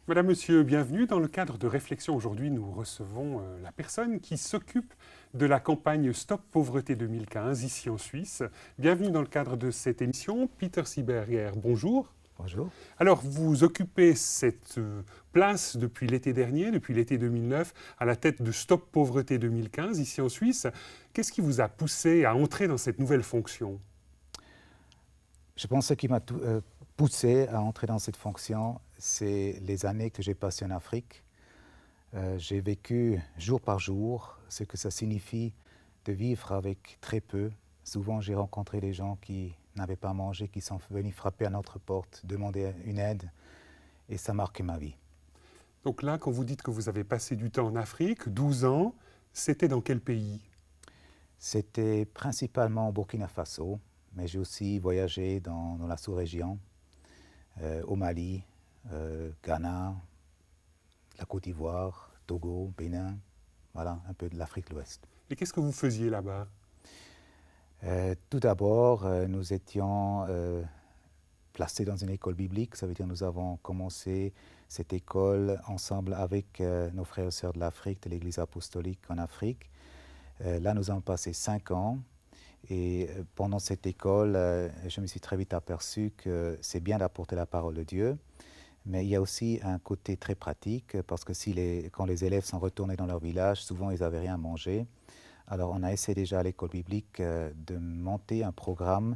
Madame, Monsieur, bienvenue. Dans le cadre de réflexion, aujourd'hui, nous recevons la personne qui s'occupe de la campagne Stop Pauvreté 2015, ici en Suisse. Bienvenue dans le cadre de cette émission. Peter Sieberger, bonjour. Bonjour. Alors, vous occupez cette place depuis l'été dernier, depuis l'été 2009, à la tête de Stop Pauvreté 2015, ici en Suisse. Qu'est-ce qui vous a poussé à entrer dans cette nouvelle fonction? Je pense que ce qui m'a poussé à entrer dans cette fonction, c'est les années que j'ai passées en Afrique. J'ai vécu jour par jour ce que ça signifie de vivre avec très peu. Souvent, j'ai rencontré des gens qui n'avaient pas mangé, qui sont venus frapper à notre porte, demander une aide, et ça marquait ma vie. Donc là, quand vous dites que vous avez passé du temps en Afrique, 12 ans, c'était dans quel pays? C'était principalement au Burkina Faso, mais j'ai aussi voyagé dans la sous-région, au Mali, Ghana, la Côte d'Ivoire, Togo, Bénin, voilà, un peu de l'Afrique de l'Ouest. Et qu'est-ce que vous faisiez là-bas? Tout d'abord, nous étions placés dans une école biblique, ça veut dire que nous avons commencé cette école ensemble avec nos frères et sœurs de l'Afrique, de l'Église apostolique en Afrique. Là, nous avons passé 5 ans. Et pendant cette école, je me suis très vite aperçu que c'est bien d'apporter la parole de Dieu, mais il y a aussi un côté très pratique, parce que quand les élèves sont retournés dans leur village, souvent ils n'avaient rien à manger. Alors on a essayé déjà à l'école biblique de monter un programme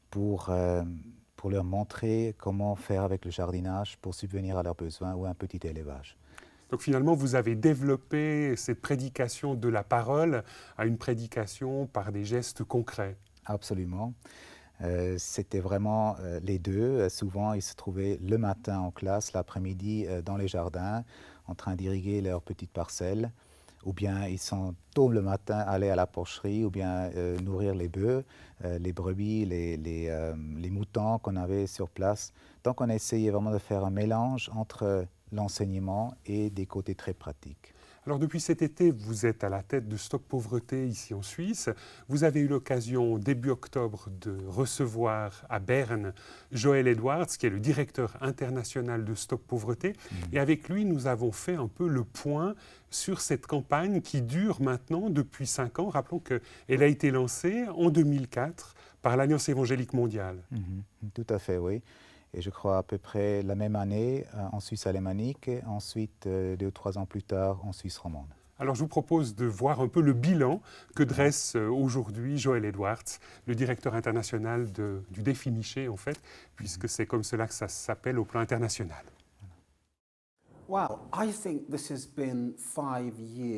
pour leur montrer comment faire avec le jardinage pour subvenir à leurs besoins ou un petit élevage. Donc finalement, vous avez développé cette prédication de la parole à une prédication par des gestes concrets. Absolument. C'était vraiment les deux. Souvent, ils se trouvaient le matin en classe, l'après-midi dans les jardins, en train d'irriguer leurs petites parcelles. Ou bien ils sont tôt le matin allés à la porcherie, ou bien nourrir les bœufs, les brebis, les moutons qu'on avait sur place. Donc on a essayé vraiment de faire un mélange entre l'enseignement et des côtés très pratiques. Alors depuis cet été, vous êtes à la tête de Stop Pauvreté ici en Suisse. Vous avez eu l'occasion début octobre de recevoir à Berne Joël Edwards, qui est le directeur international de Stop Pauvreté. Et avec lui, nous avons fait un peu le point sur cette campagne qui dure maintenant depuis 5 ans. Rappelons qu'elle a été lancée en 2004 par l'Alliance évangélique mondiale. Tout à fait, oui. Et je crois à peu près la même année en Suisse alémanique, et ensuite 2 ou 3 ans plus tard en Suisse romande. Alors je vous propose de voir un peu le bilan que dresse aujourd'hui Joël Edwards, le directeur international du défi Miché en fait, puisque c'est comme cela que ça s'appelle au plan international.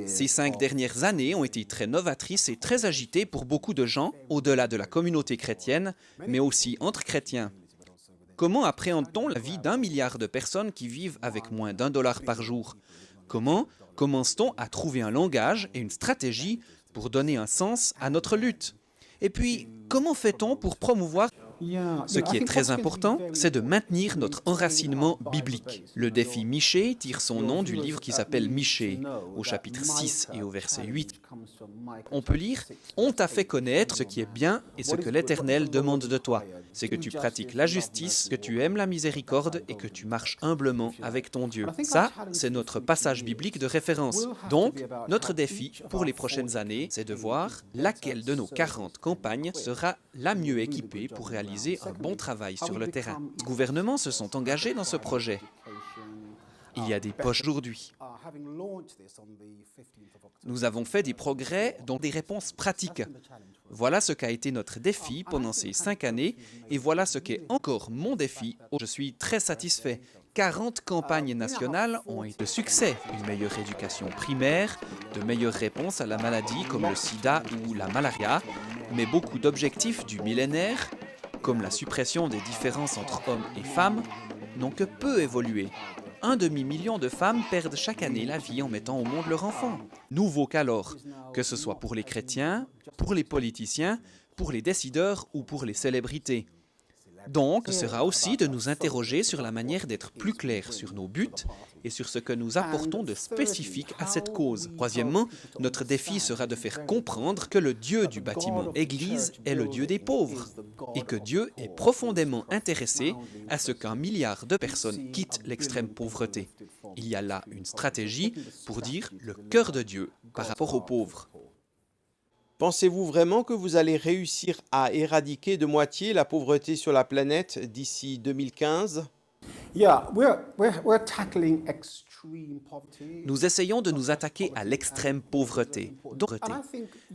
Ces 5 dernières années ont été très novatrices et très agitées pour beaucoup de gens, au-delà de la communauté chrétienne, mais aussi entre chrétiens. Comment appréhende-t-on la vie d'1 milliard de personnes qui vivent avec moins d'$1 par jour? Comment commence-t-on à trouver un langage et une stratégie pour donner un sens à notre lutte? Et puis, comment fait-on pour promouvoir? Ce qui est très important, c'est de maintenir notre enracinement biblique. Le défi Miché tire son nom du livre qui s'appelle Miché, au chapitre 6 et au verset 8. On peut lire « On t'a fait connaître ce qui est bien et ce que l'Éternel demande de toi. C'est que tu pratiques la justice, que tu aimes la miséricorde et que tu marches humblement avec ton Dieu. » Ça, c'est notre passage biblique de référence. Donc, notre défi pour les prochaines années, c'est de voir laquelle de nos 40 campagnes sera la mieux équipée pour réaliser un bon travail sur le terrain. Les gouvernements se sont engagés dans ce projet. Il y a des poches aujourd'hui. Nous avons fait des progrès, dont des réponses pratiques. Voilà ce qu'a été notre défi pendant ces 5 années, et voilà ce qu'est encore mon défi. Je suis très satisfait. 40 campagnes nationales ont été de succès. Une meilleure éducation primaire, de meilleures réponses à la maladie comme le sida ou la malaria, mais beaucoup d'objectifs du millénaire, comme la suppression des différences entre hommes et femmes, n'ont que peu évolué. 1 demi-million de femmes perdent chaque année la vie en mettant au monde leur enfant. Nouveau qu'alors, que ce soit pour les chrétiens, pour les politiciens, pour les décideurs ou pour les célébrités. Donc, ce sera aussi de nous interroger sur la manière d'être plus clairs sur nos buts et sur ce que nous apportons de spécifique à cette cause. Troisièmement, notre défi sera de faire comprendre que le Dieu du bâtiment Église est le Dieu des pauvres et que Dieu est profondément intéressé à ce qu'1 milliard de personnes quittent l'extrême pauvreté. Il y a là une stratégie pour dire le cœur de Dieu par rapport aux pauvres. Pensez-vous vraiment que vous allez réussir à éradiquer de moitié la pauvreté sur la planète d'ici 2015? Nous essayons de nous attaquer à l'extrême pauvreté.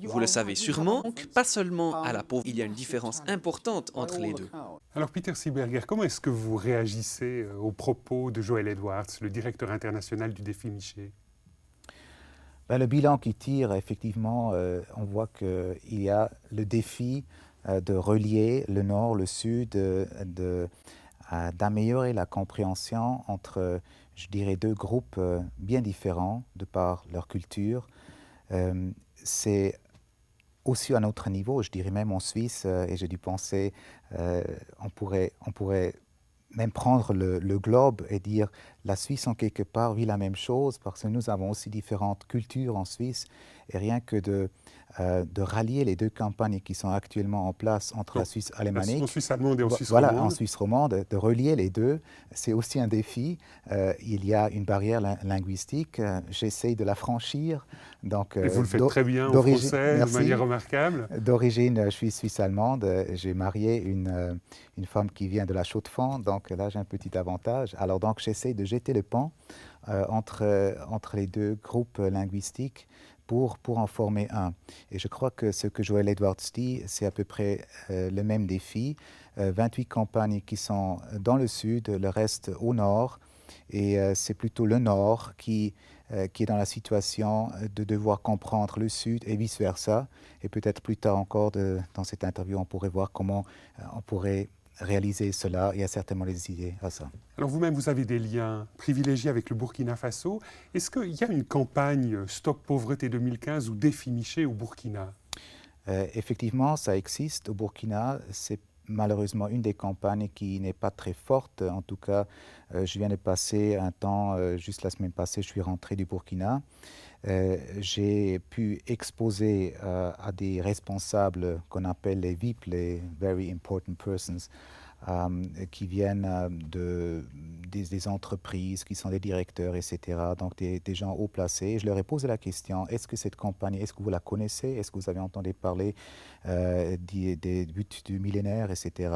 Vous le savez sûrement, pas seulement à la pauvreté, il y a une différence importante entre les deux. Alors Peter Seeberger, comment est-ce que vous réagissez aux propos de Joel Edwards, le directeur international du défi Miché? Le bilan qui tire, effectivement, on voit qu'il y a le défi de relier le nord, le sud, d'améliorer la compréhension entre, je dirais, deux groupes bien différents de par leur culture. C'est aussi à notre niveau, je dirais même en Suisse, et j'ai dû penser, on pourrait même prendre le globe et dire la Suisse en quelque part vit la même chose parce que nous avons aussi différentes cultures en Suisse et rien que de rallier les deux campagnes qui sont actuellement en place entre la Suisse alémanique, en Suisse allemande et en Suisse romande. Voilà, en Suisse romande, de relier les deux, c'est aussi un défi. Il y a une barrière linguistique, j'essaie de la franchir. Donc, et vous le faites très bien en français, de manière remarquable. D'origine, je suis suisse-allemande, j'ai marié une femme qui vient de la Chaux-de-Fonds, donc là j'ai un petit avantage. Alors donc j'essaie de jeter le pont entre les deux groupes linguistiques pour en former un. Et je crois que ce que Joel Edwards dit, c'est à peu près le même défi. 28 campagnes qui sont dans le sud, le reste au nord. Et c'est plutôt le nord qui est dans la situation de devoir comprendre le sud et vice-versa. Et peut-être plus tard encore, dans cette interview, on pourrait voir comment on pourrait réaliser cela. Il y a certainement des idées à ça. Alors vous-même, vous avez des liens privilégiés avec le Burkina Faso. Est-ce qu'il y a une campagne Stop Pauvreté 2015 ou Défi Miché au Burkina? Effectivement, ça existe au Burkina. C'est malheureusement une des campagnes qui n'est pas très forte. En tout cas, je viens de passer un temps, juste la semaine passée, je suis rentré du Burkina. J'ai pu exposer à des responsables qu'on appelle les VIP, les Very Important Persons, qui viennent des entreprises, qui sont des directeurs, etc. Donc des gens haut placés. Je leur ai posé la question, est-ce que cette campagne, est-ce que vous la connaissez? Est-ce que vous avez entendu parler des buts du millénaire, etc.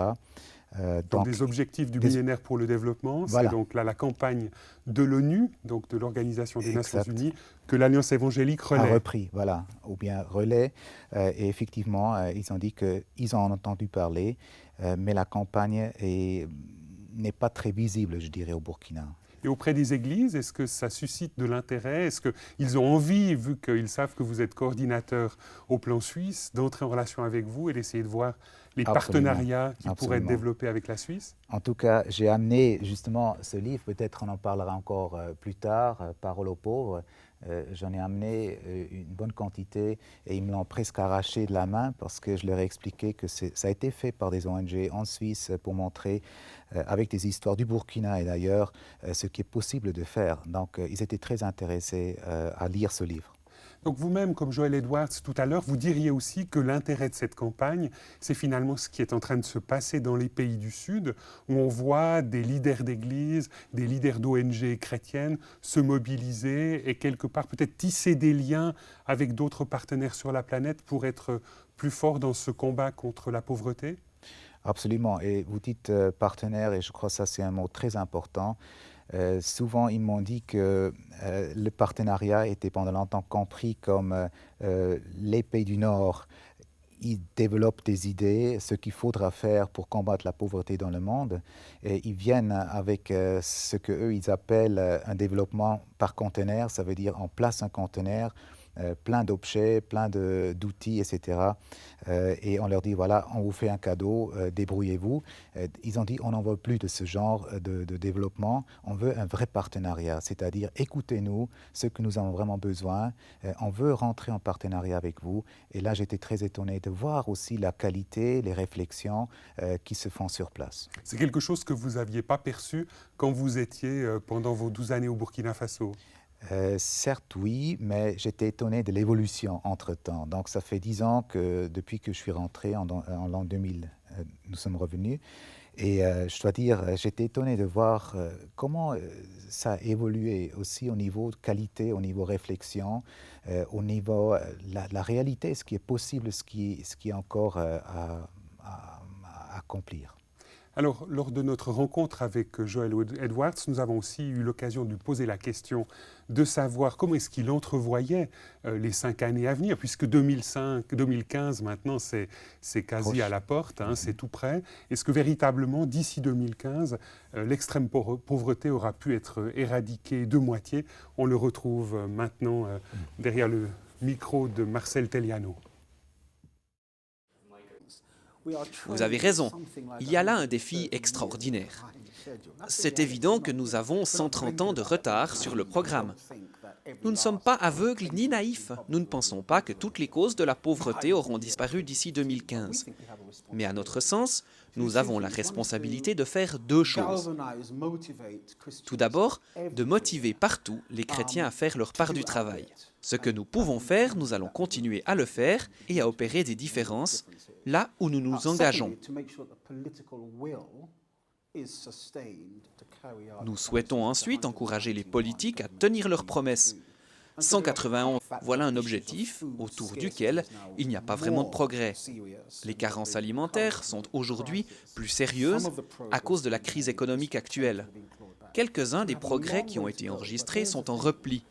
Donc des objectifs du millénaire pour le développement, voilà. C'est donc là la campagne de l'ONU, donc de l'Organisation des Nations Unies, que l'Alliance évangélique relaie. A repris, voilà, ou bien relaie. Et effectivement, ils ont dit qu'ils en ont entendu parler, mais la campagne n'est pas très visible, je dirais, au Burkina. Et auprès des églises, est-ce que ça suscite de l'intérêt? Est-ce qu'ils ont envie, vu qu'ils savent que vous êtes coordinateur au plan suisse, d'entrer en relation avec vous et d'essayer de voir les partenariats qui pourraient être développés avec la Suisse? En tout cas, j'ai amené justement ce livre, peut-être on en parlera encore plus tard, Parole aux pauvres. J'en ai amené une bonne quantité et ils me l'ont presque arraché de la main parce que je leur ai expliqué que ça a été fait par des ONG en Suisse pour montrer avec des histoires du Burkina et d'ailleurs ce qui est possible de faire. Donc ils étaient très intéressés à lire ce livre. Donc vous-même, comme Joel Edwards tout à l'heure, vous diriez aussi que l'intérêt de cette campagne, c'est finalement ce qui est en train de se passer dans les pays du Sud, où on voit des leaders d'église, des leaders d'ONG chrétiennes se mobiliser et quelque part peut-être tisser des liens avec d'autres partenaires sur la planète pour être plus forts dans ce combat contre la pauvreté? Absolument. Et vous dites partenaire, et je crois que ça c'est un mot très important. Souvent, ils m'ont dit que le partenariat était pendant longtemps compris comme les pays du Nord. Ils développent des idées, ce qu'il faudra faire pour combattre la pauvreté dans le monde. Et ils viennent avec ce qu'eux, ils appellent un développement par conteneur. Ça veut dire on place un conteneur, plein d'objets, plein d'outils, etc. Et on leur dit, voilà, on vous fait un cadeau, débrouillez-vous. Ils ont dit, on n'en veut plus de ce genre de développement, on veut un vrai partenariat, c'est-à-dire écoutez-nous, ce que nous avons vraiment besoin, on veut rentrer en partenariat avec vous. Et là, j'étais très étonné de voir aussi la qualité, les réflexions qui se font sur place. C'est quelque chose que vous n'aviez pas perçu quand vous étiez pendant vos 12 années au Burkina Faso? Certes, oui, mais j'étais étonné de l'évolution entre-temps. Donc, ça fait 10 ans que depuis que je suis rentré en l'an 2000, nous sommes revenus. Et je dois dire, j'étais étonné de voir comment ça a évolué aussi au niveau de qualité, au niveau réflexion, au niveau la réalité, ce qui est possible, ce qui est encore à accomplir. Alors, lors de notre rencontre avec Joel Edwards, nous avons aussi eu l'occasion de lui poser la question de savoir comment est-ce qu'il entrevoyait les 5 années à venir, puisque 2015, maintenant, c'est quasi Proche. à la porte, hein, c'est tout près. Est-ce que véritablement, d'ici 2015, l'extrême pauvreté aura pu être éradiquée de moitié? On le retrouve maintenant derrière le micro de Marcel Telliano. Vous avez raison, il y a là un défi extraordinaire. C'est évident que nous avons 130 ans de retard sur le programme. Nous ne sommes pas aveugles ni naïfs. Nous ne pensons pas que toutes les causes de la pauvreté auront disparu d'ici 2015. Mais à notre sens, nous avons la responsabilité de faire 2 choses. Tout d'abord, de motiver partout les chrétiens à faire leur part du travail. Ce que nous pouvons faire, nous allons continuer à le faire et à opérer des différences là où nous nous engageons. Nous souhaitons ensuite encourager les politiques à tenir leurs promesses. 191, voilà un objectif autour duquel il n'y a pas vraiment de progrès. Les carences alimentaires sont aujourd'hui plus sérieuses à cause de la crise économique actuelle. Quelques-uns des progrès qui ont été enregistrés sont en repli.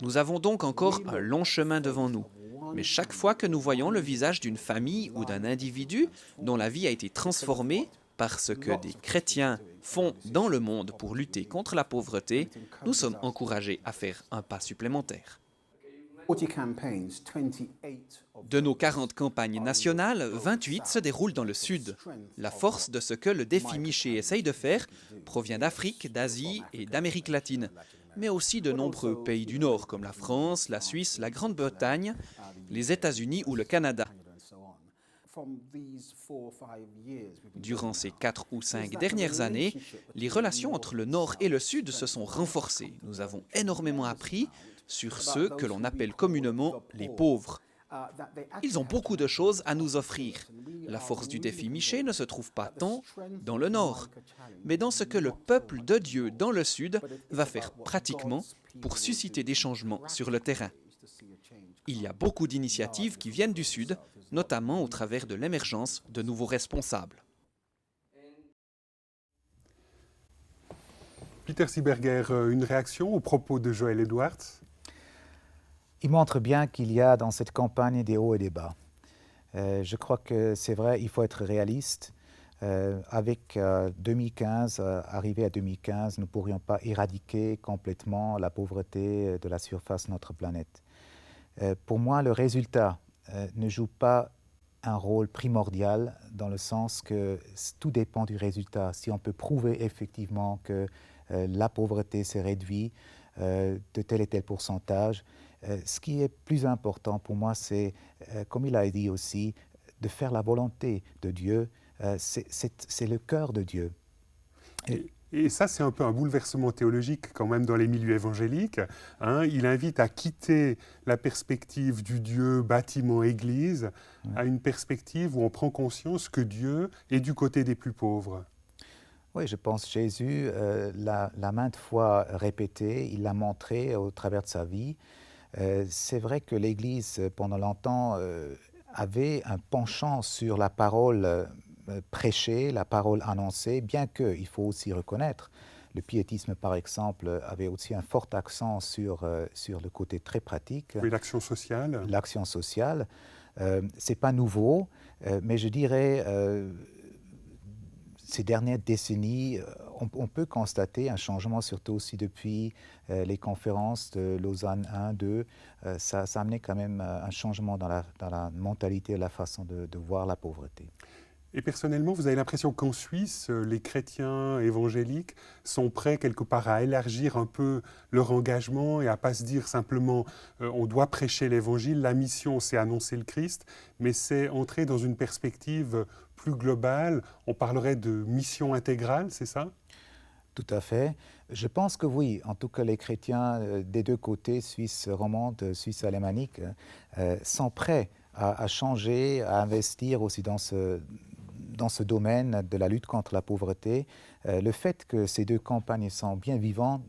Nous avons donc encore un long chemin devant nous. Mais chaque fois que nous voyons le visage d'une famille ou d'un individu dont la vie a été transformée par ce que des chrétiens font dans le monde pour lutter contre la pauvreté, nous sommes encouragés à faire un pas supplémentaire. De nos 40 campagnes nationales, 28 se déroulent dans le Sud. La force de ce que le défi Miché essaye de faire provient d'Afrique, d'Asie et d'Amérique latine, mais aussi de nombreux pays du Nord comme la France, la Suisse, la Grande-Bretagne, les États-Unis ou le Canada. Durant ces 4 ou 5 dernières années, les relations entre le Nord et le Sud se sont renforcées. Nous avons énormément appris sur ceux que l'on appelle communément les pauvres. Ils ont beaucoup de choses à nous offrir. La force du défi Miché ne se trouve pas tant dans le Nord, mais dans ce que le peuple de Dieu dans le Sud va faire pratiquement pour susciter des changements sur le terrain. Il y a beaucoup d'initiatives qui viennent du Sud, notamment au travers de l'émergence de nouveaux responsables. Peter Sieberger, une réaction aux propos de Joel Edwards? Il montre bien qu'il y a dans cette campagne des hauts et des bas. Je crois que c'est vrai, il faut être réaliste. Avec 2015, arrivé à 2015, nous ne pourrions pas éradiquer complètement la pauvreté de la surface de notre planète. Pour moi, le résultat ne joue pas un rôle primordial dans le sens que tout dépend du résultat. Si on peut prouver effectivement que la pauvreté s'est réduite de tel et tel pourcentage, ce qui est plus important pour moi, c'est, comme il a dit aussi, de faire la volonté de Dieu. C'est le cœur de Dieu. Et ça, c'est un peu un bouleversement théologique quand même dans les milieux évangéliques. Hein. Il invite à quitter la perspective du Dieu bâtiment-église à une perspective où on prend conscience que Dieu est du côté des plus pauvres. Oui, je pense que Jésus l'a maintes fois répété, il l'a montré au travers de sa vie. C'est vrai que l'Église, pendant longtemps, avait un penchant sur la parole prêchée, la parole annoncée, bien qu'il faut aussi reconnaître, le piétisme, par exemple, avait aussi un fort accent sur le côté très pratique. Oui, l'action sociale. L'action sociale. Ce n'est pas nouveau, mais je dirais, ces dernières décennies, on peut constater un changement, surtout aussi depuis les conférences de Lausanne 1, 2. Ça a amené quand même un changement dans la mentalité, la façon de voir la pauvreté. Et personnellement, vous avez l'impression qu'en Suisse, les chrétiens évangéliques sont prêts quelque part à élargir un peu leur engagement et à ne pas se dire simplement on doit prêcher l'évangile, la mission c'est annoncer le Christ, mais c'est entrer dans une perspective plus globale. On parlerait de mission intégrale, c'est ça? Tout à fait. Je pense que oui, en tout cas les chrétiens des deux côtés, Suisse romande, Suisse alémanique, sont prêts à changer, à investir aussi dans dans ce domaine de la lutte contre la pauvreté, le fait que ces deux campagnes sont bien vivantes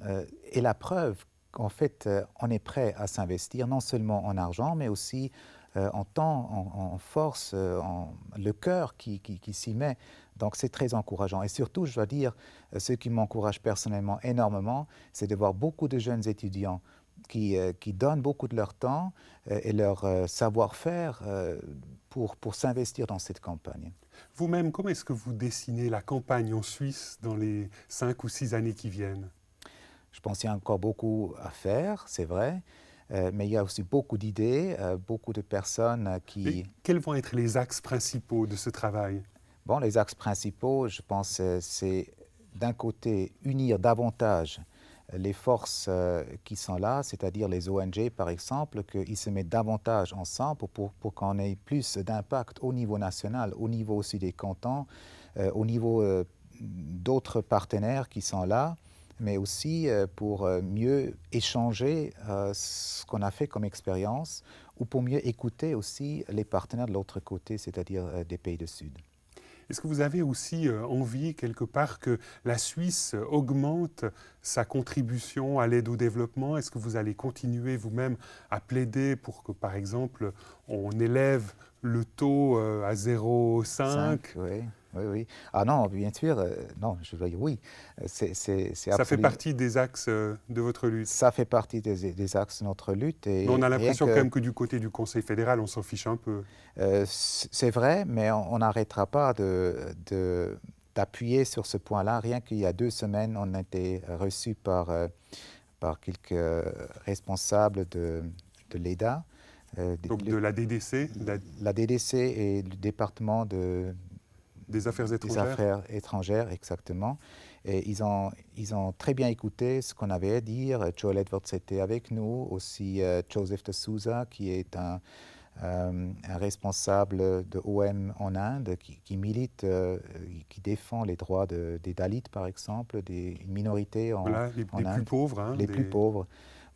est la preuve qu'en fait, on est prêt à s'investir, non seulement en argent, mais aussi en temps, en force, le cœur qui s'y met. Donc c'est très encourageant. Et surtout, je dois dire, ce qui m'encourage personnellement énormément, c'est de voir beaucoup de jeunes étudiants qui donnent beaucoup de leur temps et leur savoir-faire pour s'investir dans cette campagne. Vous-même, comment est-ce que vous dessinez la campagne en Suisse dans les 5 ou 6 années qui viennent? Je pense qu'il y a encore beaucoup à faire, c'est vrai, mais il y a aussi beaucoup d'idées, beaucoup de personnes qui... Et quels vont être les axes principaux de ce travail? Bon, les axes principaux, je pense, c'est d'un côté unir davantage les forces qui sont là, c'est-à-dire les ONG par exemple, qu'ils se mettent davantage ensemble pour qu'on ait plus d'impact au niveau national, au niveau aussi des cantons, au niveau d'autres partenaires qui sont là, mais aussi pour mieux échanger ce qu'on a fait comme expérience ou pour mieux écouter aussi les partenaires de l'autre côté, c'est-à-dire des pays du Sud. Est-ce que vous avez aussi envie, quelque part, que la Suisse augmente sa contribution à l'aide au développement? Est-ce que vous allez continuer vous-même à plaider pour que, par exemple, on élève le taux à 0,5? Oui. Ah non, bien sûr, non, je dois dire oui. Ça fait partie des axes de votre lutte? Ça fait partie des axes de notre lutte. Mais on a l'impression quand même que du côté du Conseil fédéral, on s'en fiche un peu. C'est vrai, mais on n'arrêtera pas d'appuyer sur ce point-là. Rien qu'il y a 2 semaines, on a été reçus par quelques responsables de l'EDA. Donc de la DDC? La DDC et le département des affaires étrangères. Des affaires étrangères, exactement. Et ils ont très bien écouté ce qu'on avait à dire. Joel Edwards était avec nous, aussi Joseph de Souza, qui est un responsable de OM en Inde, qui milite, qui défend les droits des Dalits, par exemple, des minorités en Inde. Les plus pauvres. Hein, les plus pauvres.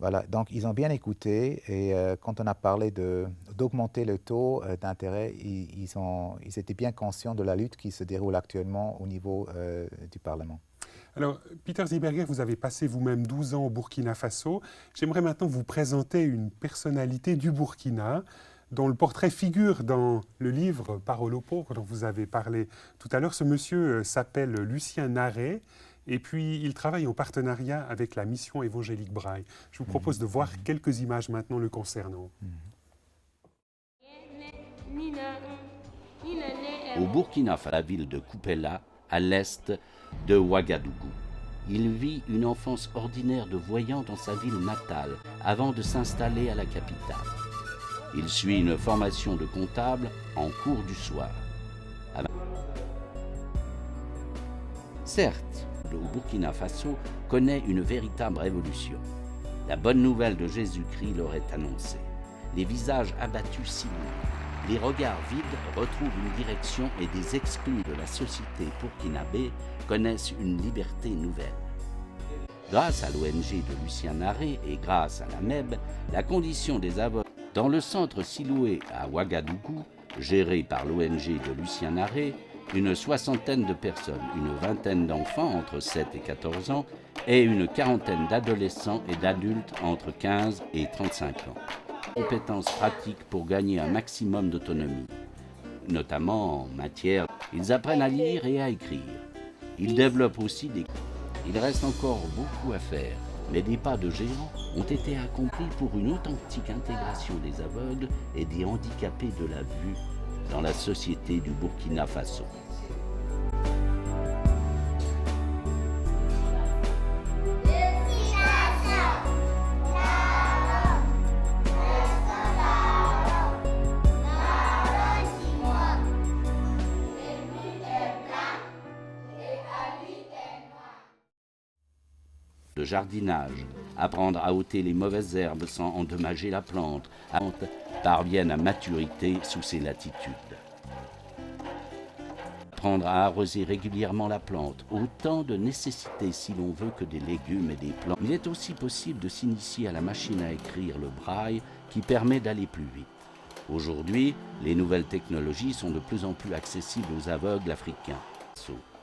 Voilà, donc ils ont bien écouté et quand on a parlé d'augmenter le taux d'intérêt, ils étaient bien conscients de la lutte qui se déroule actuellement au niveau du Parlement. Alors, Peter Zieberger, vous avez passé vous-même 12 ans au Burkina Faso. J'aimerais maintenant vous présenter une personnalité du Burkina dont le portrait figure dans le livre « Parole aux pauvres » dont vous avez parlé tout à l'heure. Ce monsieur s'appelle Lucien Narey. Et puis, il travaille en partenariat avec la mission évangélique Braille. Je vous propose de voir quelques images maintenant le concernant. Au Burkina Faso, la ville de Koupela, à l'est de Ouagadougou. Il vit une enfance ordinaire de voyant dans sa ville natale avant de s'installer à la capitale. Il suit une formation de comptable en cours du soir. Certes, le Burkina Faso connaît une véritable révolution. La bonne nouvelle de Jésus-Christ leur est annoncée. Les visages abattus s'illuminent. Les regards vides retrouvent une direction et des exclus de la société burkinabé connaissent une liberté nouvelle. Grâce à l'ONG de Lucien Narey et grâce à la MEB, la condition des avocats dans le centre Siloué à Ouagadougou, géré par l'ONG de Lucien Narey, une 60aine de personnes, une 20aine d'enfants entre 7 et 14 ans et une 40aine d'adolescents et d'adultes entre 15 et 35 ans. Compétences pratiques pour gagner un maximum d'autonomie, notamment en matière. Ils apprennent à lire et à écrire. Ils développent aussi des... Il reste encore beaucoup à faire, mais des pas de géants ont été accomplis pour une authentique intégration des aveugles et des handicapés de la vue dans la société du Burkina Faso. De jardinage, apprendre à ôter les mauvaises herbes sans endommager la plante, parviennent à maturité sous ces latitudes. Apprendre à arroser régulièrement la plante, autant de nécessités si l'on veut que des légumes et des plantes. Il est aussi possible de s'initier à la machine à écrire, le braille, qui permet d'aller plus vite. Aujourd'hui, les nouvelles technologies sont de plus en plus accessibles aux aveugles africains.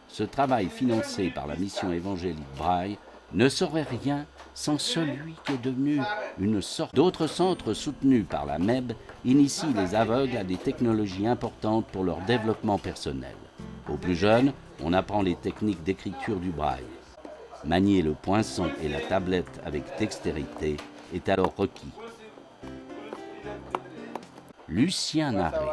Ce travail financé par la mission évangélique Braille ne serait rien sans celui qui est devenu une sorte. D'autres centres soutenus par la MEB initient les aveugles à des technologies importantes pour leur développement personnel. Aux plus jeunes, on apprend les techniques d'écriture du Braille. Manier le poinçon et la tablette avec dextérité est alors requis. Lucien Narré,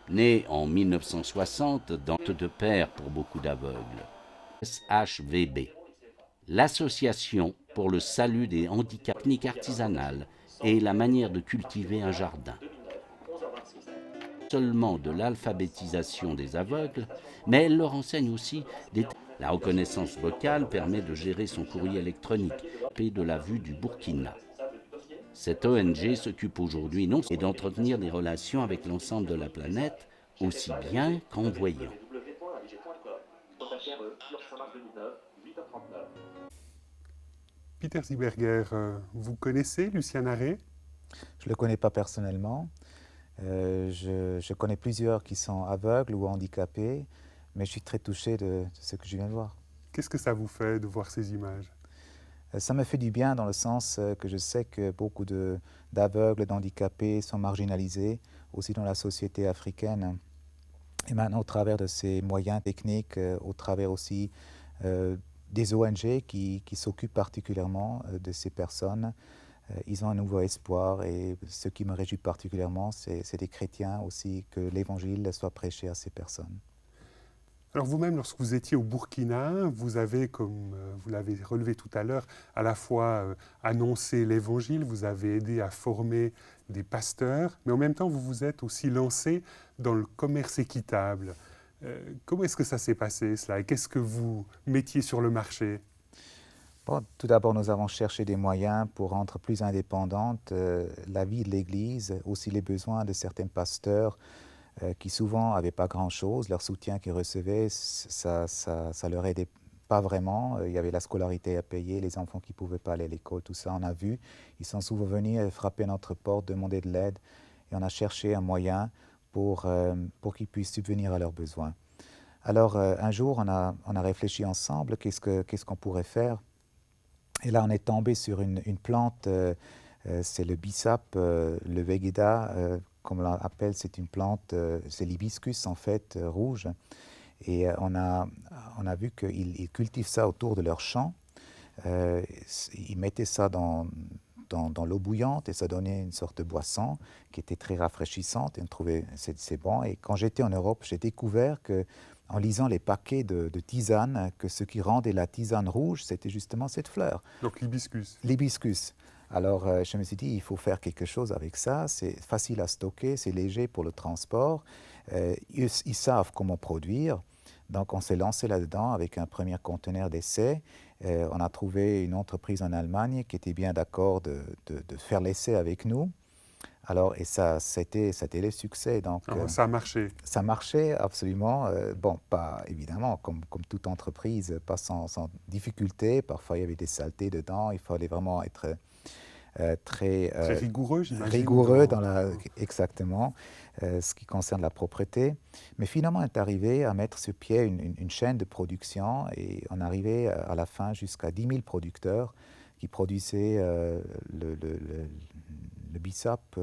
né en 1960 dans de père pour beaucoup d'aveugles, SHVB, l'Association pour le salut des handicaps techniques artisanales et la manière de cultiver un jardin. Seulement de l'alphabétisation des aveugles, mais elle leur enseigne aussi des... La reconnaissance vocale permet de gérer son courrier électronique et de la vue du Burkina. Cette ONG s'occupe aujourd'hui non et d'entretenir des relations avec l'ensemble de la planète, aussi bien qu'en voyant. Peter Zieberger, vous connaissez Lucien Narré? Je ne le connais pas personnellement. Je connais plusieurs qui sont aveugles ou handicapés, mais je suis très touché de ce que je viens de voir. Qu'est-ce que ça vous fait de voir ces images? Ça me fait du bien dans le sens que je sais que beaucoup d'aveugles, d'handicapés sont marginalisés aussi dans la société africaine. Et maintenant, au travers de ces moyens techniques, au travers aussi des ONG qui s'occupent particulièrement de ces personnes, ils ont un nouveau espoir. Et ce qui me réjouit particulièrement, c'est des chrétiens aussi, que l'évangile soit prêché à ces personnes. Alors vous-même, lorsque vous étiez au Burkina, vous avez, comme vous l'avez relevé tout à l'heure, à la fois annoncé l'évangile, vous avez aidé à former des pasteurs, mais en même temps, vous vous êtes aussi lancé dans le commerce équitable. Comment est-ce que ça s'est passé, cela? Et qu'est-ce que vous mettiez sur le marché? Bon, tout d'abord, nous avons cherché des moyens pour rendre plus indépendante la vie de l'Église, aussi les besoins de certains pasteurs qui souvent n'avaient pas grand-chose. Leur soutien qu'ils recevaient, ça leur aidait pas vraiment. Il y avait la scolarité à payer, les enfants qui ne pouvaient pas aller à l'école, tout ça, on a vu. Ils sont souvent venus frapper à notre porte, demander de l'aide, et on a cherché un moyen pour qu'ils puissent subvenir à leurs besoins. Alors, un jour, on a réfléchi ensemble, qu'est-ce qu'on pourrait faire? Et là, on est tombé sur une plante, c'est le bissap, le vegeda, comme on l'appelle, c'est une plante, c'est l'hibiscus en fait, rouge. Et on a vu qu'ils cultivent ça autour de leur champ. Ils mettaient ça dans l'eau bouillante et ça donnait une sorte de boisson qui était très rafraîchissante et on trouvait c'est bon. Et quand j'étais en Europe, j'ai découvert en lisant les paquets de tisane, que ce qui rendait la tisane rouge, c'était justement cette fleur. Donc l'hibiscus. L'hibiscus. Alors je me suis dit, il faut faire quelque chose avec ça, c'est facile à stocker, c'est léger pour le transport, ils savent comment produire. Donc on s'est lancé là-dedans avec un premier conteneur d'essai. On a trouvé une entreprise en Allemagne qui était bien d'accord de faire l'essai avec nous. Alors, et ça, c'était le succès. Donc, ça a marché. Ça marchait absolument. Bon, pas évidemment, comme toute entreprise, pas sans difficulté. Parfois, il y avait des saletés dedans. Il fallait vraiment être très rigoureux, j'imagine. Rigoureux exactement, ce qui concerne la propreté. Mais finalement, on est arrivé à mettre sur pied une chaîne de production et on arrivait à la fin jusqu'à 10 000 producteurs qui produisaient le bissap,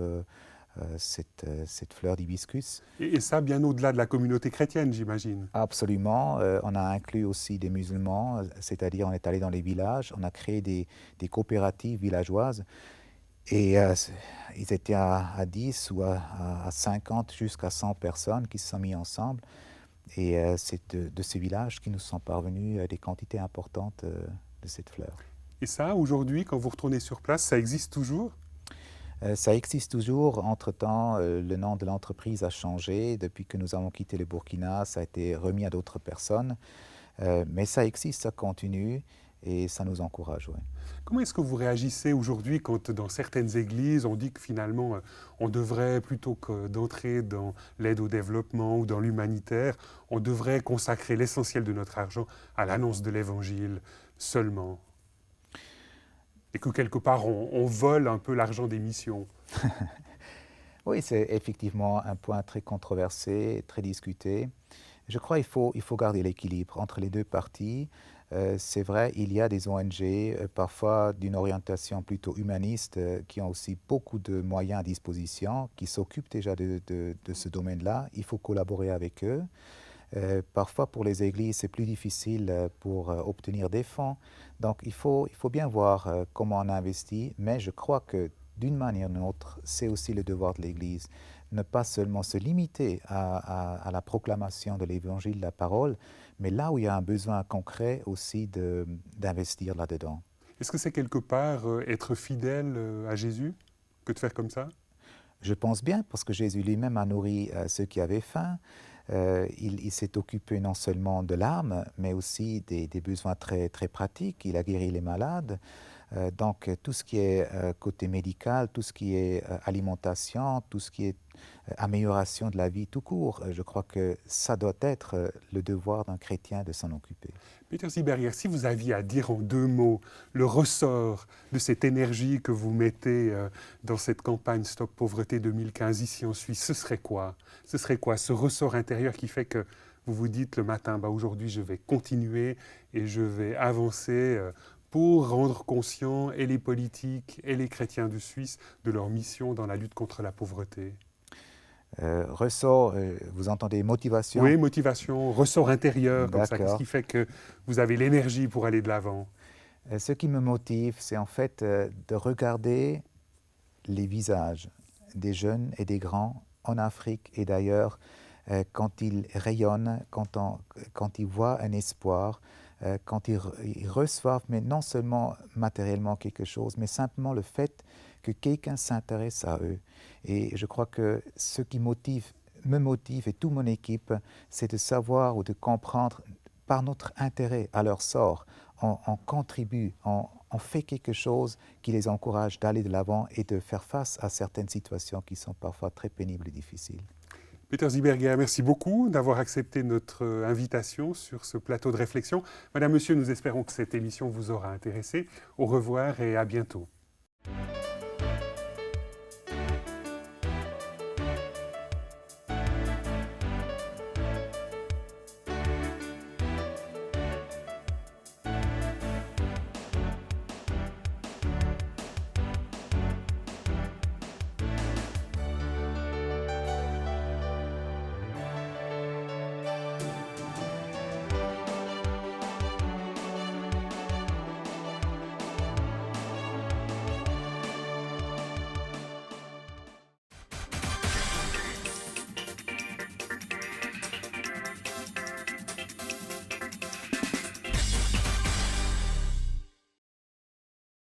cette fleur d'hibiscus. Et ça, bien au-delà de la communauté chrétienne, j'imagine. Absolument. On a inclus aussi des musulmans, c'est-à-dire on est allé dans les villages, on a créé des coopératives villageoises et ils étaient à 10 ou à 50 jusqu'à 100 personnes qui se sont mis ensemble. Et c'est de ces villages qui nous sont parvenus des quantités importantes de cette fleur. Et ça, aujourd'hui, quand vous retournez sur place, ça existe toujours? Ça existe toujours. Entre-temps, le nom de l'entreprise a changé. Depuis que nous avons quitté le Burkina, ça a été remis à d'autres personnes. Mais ça existe, ça continue et ça nous encourage. Ouais. Comment est-ce que vous réagissez aujourd'hui quand dans certaines églises, on dit que finalement, on devrait, plutôt que d'entrer dans l'aide au développement ou dans l'humanitaire, on devrait consacrer l'essentiel de notre argent à l'annonce de l'Évangile seulement? Et que quelque part, on vole un peu l'argent des missions. Oui, c'est effectivement un point très controversé, très discuté. Je crois qu'il faut garder l'équilibre entre les deux parties. C'est vrai, il y a des ONG, parfois d'une orientation plutôt humaniste, qui ont aussi beaucoup de moyens à disposition, qui s'occupent déjà de ce domaine-là. Il faut collaborer avec eux. Parfois, pour les églises, c'est plus difficile pour obtenir des fonds. Donc, il faut bien voir comment on investit, mais je crois que d'une manière ou d'une autre, c'est aussi le devoir de l'Église. Ne pas seulement se limiter à la proclamation de l'Évangile, de la parole, mais là où il y a un besoin concret aussi d'investir là-dedans. Est-ce que c'est quelque part être fidèle à Jésus que de faire comme ça? Je pense bien, parce que Jésus lui-même a nourri ceux qui avaient faim. Il s'est occupé non seulement de l'âme, mais aussi des besoins très, très pratiques. Il a guéri les malades. Donc tout ce qui est côté médical, tout ce qui est alimentation, tout ce qui est amélioration de la vie tout court, je crois que ça doit être le devoir d'un chrétien de s'en occuper. Peter Zieberger, si vous aviez à dire en 2 mots le ressort de cette énergie que vous mettez dans cette campagne Stop Pauvreté 2015 ici en Suisse, ce serait quoi? Ce serait quoi ce ressort intérieur qui fait que vous vous dites le matin, aujourd'hui je vais continuer et je vais avancer pour rendre conscients et les politiques et les chrétiens de Suisse de leur mission dans la lutte contre la pauvreté? Ressort, vous entendez motivation? Oui, motivation, ressort intérieur, comme ça. Qu'est-ce D'accord. qui fait que vous avez l'énergie pour aller de l'avant? Ce qui me motive, c'est en fait de regarder les visages des jeunes et des grands en Afrique et d'ailleurs, quand ils rayonnent, quand ils voient un espoir, quand ils reçoivent, mais non seulement matériellement quelque chose, mais simplement le fait que quelqu'un s'intéresse à eux. Et je crois que ce qui me motive et toute mon équipe, c'est de savoir ou de comprendre par notre intérêt à leur sort, on contribue, on fait quelque chose qui les encourage d'aller de l'avant et de faire face à certaines situations qui sont parfois très pénibles et difficiles. Peter Zieberger, merci beaucoup d'avoir accepté notre invitation sur ce plateau de réflexion. Madame, Monsieur, nous espérons que cette émission vous aura intéressé. Au revoir et à bientôt.